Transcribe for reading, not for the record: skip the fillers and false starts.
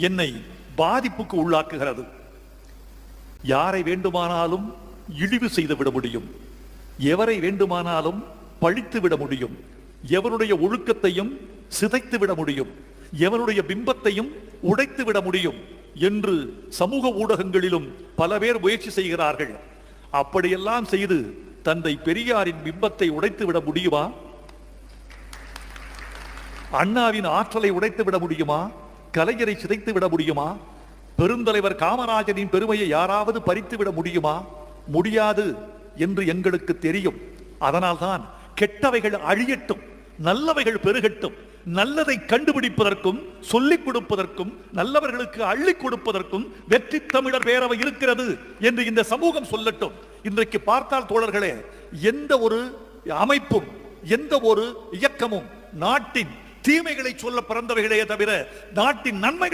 என்னை பாதிப்புக்கு உள்ளாக்குகிறது. யாரை வேண்டுமானாலும் இழிவு செய்து விட முடியும், எவரை வேண்டுமானாலும் பழித்து விட முடியும், எவருடைய ஒழுக்கத்தையும் சிதைத்து விட முடியும், எவருடைய பிம்பத்தையும் உடைத்து விட முடியும் என்று சமூக ஊடகங்களிலும் பல பேர் முயற்சி செய்கிறார்கள். அப்படியெல்லாம் செய்து தந்தை பெரியாரின் பிம்பத்தை உடைத்து விட முடியுமா? அண்ணாவின் ஆற்றலை உடைத்து விட முடியுமா? கலைஞரை சிதைத்து விட முடியுமா? பெருந்தலைவர் காமராஜரின் பெருமையை யாராவது பறித்து விட முடியுமா? முடியாது என்று எங்களுக்கு தெரியும். அதனால்தான் கெட்டவைகள் அழியட்டும், நல்லவைகள் பெருகட்டும், நல்லதை கண்டுபிடிப்பதற்கும் சொல்லிக் கொடுப்பதற்கும் நல்லவர்களுக்கு அள்ளி கொடுப்பதற்கும் வெற்றி தமிழர் பேரவை இருக்கிறது என்று இந்த சமூகம் சொல்லட்டும். இன்றைக்கு பார்த்தால் தோழர்களே, எந்த ஒரு அமைப்பும் எந்த ஒரு இயக்கமும் நாட்டின் தீமைகளை சொல்ல பிறந்தவைகளே தவிர நாட்டின் நன்மைகளை